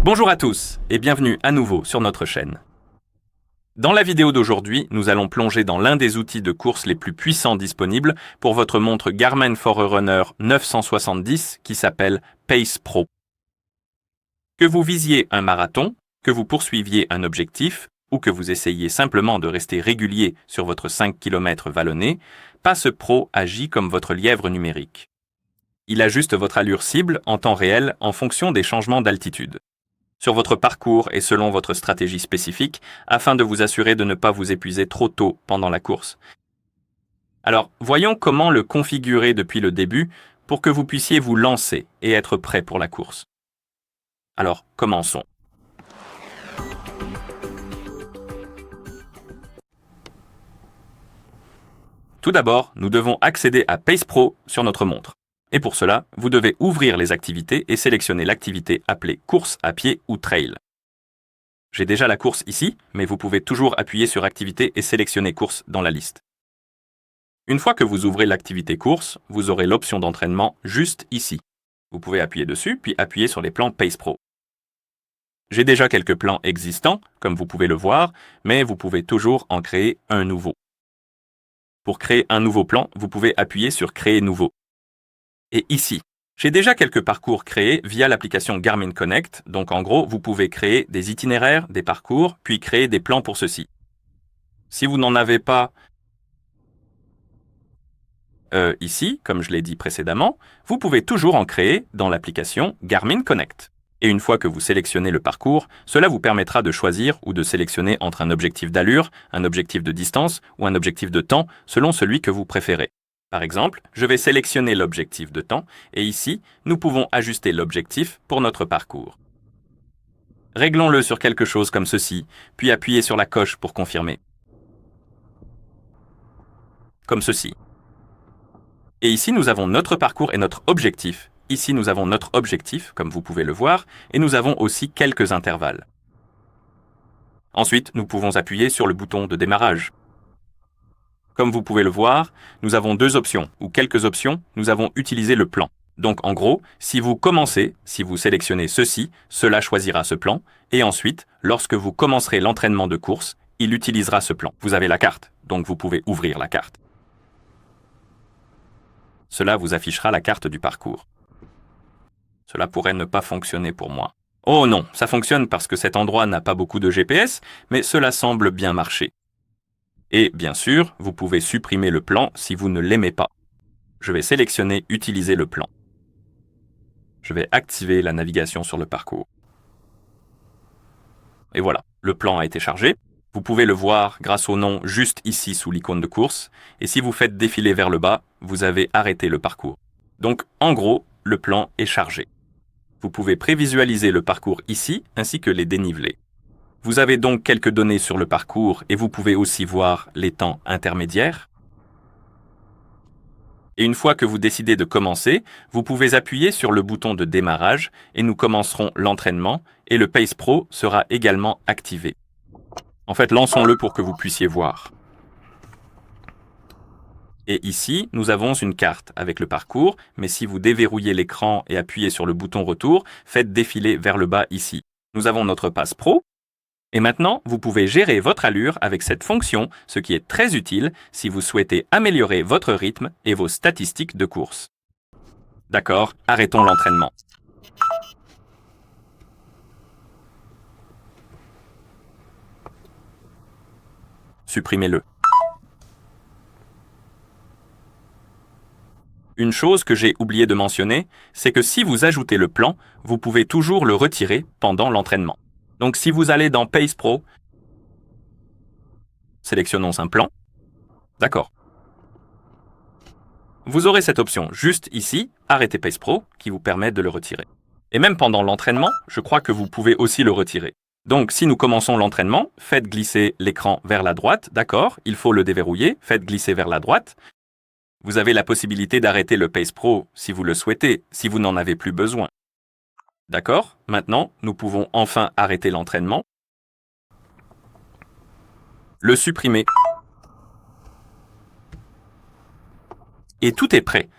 Bonjour à tous et bienvenue à nouveau sur notre chaîne. Dans la vidéo d'aujourd'hui, nous allons plonger dans l'un des outils de course les plus puissants disponibles pour votre montre Garmin Forerunner 970 qui s'appelle Pace Pro. Que vous visiez un marathon, que vous poursuiviez un objectif ou que vous essayiez simplement de rester régulier sur votre 5 km vallonné, Pace Pro agit comme votre lièvre numérique. Il ajuste votre allure cible en temps réel en fonction des changements d'altitude, sur votre parcours et selon votre stratégie spécifique, afin de vous assurer de ne pas vous épuiser trop tôt pendant la course. Alors, voyons comment le configurer depuis le début pour que vous puissiez vous lancer et être prêt pour la course. Alors, commençons. Tout d'abord, nous devons accéder à Pace Pro sur notre montre. Et pour cela, vous devez ouvrir les activités et sélectionner l'activité appelée course à pied ou trail. J'ai déjà la course ici, mais vous pouvez toujours appuyer sur activité et sélectionner course dans la liste. Une fois que vous ouvrez l'activité course, vous aurez l'option d'entraînement juste ici. Vous pouvez appuyer dessus, puis appuyer sur les plans Pace Pro. J'ai déjà quelques plans existants, comme vous pouvez le voir, mais vous pouvez toujours en créer un nouveau. Pour créer un nouveau plan, vous pouvez appuyer sur Créer nouveau. Et ici, j'ai déjà quelques parcours créés via l'application Garmin Connect, donc en gros, vous pouvez créer des itinéraires, des parcours, puis créer des plans pour ceux-ci. Si vous n'en avez pas ici, comme je l'ai dit précédemment, vous pouvez toujours en créer dans l'application Garmin Connect. Et une fois que vous sélectionnez le parcours, cela vous permettra de choisir ou de sélectionner entre un objectif d'allure, un objectif de distance ou un objectif de temps, selon celui que vous préférez. Par exemple, je vais sélectionner l'objectif de temps et ici, nous pouvons ajuster l'objectif pour notre parcours. Réglons-le sur quelque chose comme ceci, puis appuyez sur la coche pour confirmer. Comme ceci. Et ici, nous avons notre parcours et notre objectif. Ici, nous avons notre objectif, comme vous pouvez le voir, et nous avons aussi quelques intervalles. Ensuite, nous pouvons appuyer sur le bouton de démarrage. Comme vous pouvez le voir, nous avons deux options, ou quelques options, nous avons utilisé le plan. Donc en gros, si vous commencez, si vous sélectionnez ceci, cela choisira ce plan, et ensuite, lorsque vous commencerez l'entraînement de course, il utilisera ce plan. Vous avez la carte, donc vous pouvez ouvrir la carte. Cela vous affichera la carte du parcours. Cela pourrait ne pas fonctionner pour moi. Oh non, ça fonctionne parce que cet endroit n'a pas beaucoup de GPS, mais cela semble bien marcher. Et bien sûr, vous pouvez supprimer le plan si vous ne l'aimez pas. Je vais sélectionner « Utiliser le plan ». Je vais activer la navigation sur le parcours. Et voilà, le plan a été chargé. Vous pouvez le voir grâce au nom juste ici sous l'icône de course. Et si vous faites défiler vers le bas, vous avez arrêté le parcours. Donc, en gros, le plan est chargé. Vous pouvez prévisualiser le parcours ici, ainsi que les dénivelés. Vous avez donc quelques données sur le parcours et vous pouvez aussi voir les temps intermédiaires. Et une fois que vous décidez de commencer, vous pouvez appuyer sur le bouton de démarrage et nous commencerons l'entraînement et le Pace Pro sera également activé. En fait, lançons-le pour que vous puissiez voir. Et ici, nous avons une carte avec le parcours, mais si vous déverrouillez l'écran et appuyez sur le bouton retour, faites défiler vers le bas ici. Nous avons notre Pace Pro. Et maintenant, vous pouvez gérer votre allure avec cette fonction, ce qui est très utile si vous souhaitez améliorer votre rythme et vos statistiques de course. D'accord, arrêtons l'entraînement. Supprimez-le. Une chose que j'ai oublié de mentionner, c'est que si vous ajoutez le plan, vous pouvez toujours le retirer pendant l'entraînement. Donc si vous allez dans Pace Pro, sélectionnons un plan. D'accord. Vous aurez cette option juste ici, Arrêter Pace Pro, qui vous permet de le retirer. Et même pendant l'entraînement, je crois que vous pouvez aussi le retirer. Donc si nous commençons l'entraînement, faites glisser l'écran vers la droite, d'accord, il faut le déverrouiller, faites glisser vers la droite. Vous avez la possibilité d'arrêter le Pace Pro si vous le souhaitez, si vous n'en avez plus besoin. D'accord, maintenant, nous pouvons enfin arrêter l'entraînement. Le supprimer. Et tout est prêt.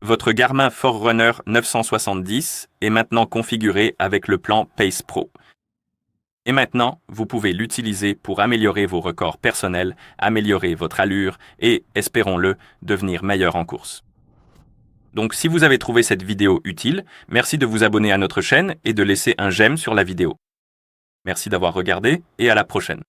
Votre Garmin Forerunner 970 est maintenant configuré avec le plan Pace Pro. Et maintenant, vous pouvez l'utiliser pour améliorer vos records personnels, améliorer votre allure et, espérons-le, devenir meilleur en course. Donc si vous avez trouvé cette vidéo utile, merci de vous abonner à notre chaîne et de laisser un j'aime sur la vidéo. Merci d'avoir regardé et à la prochaine.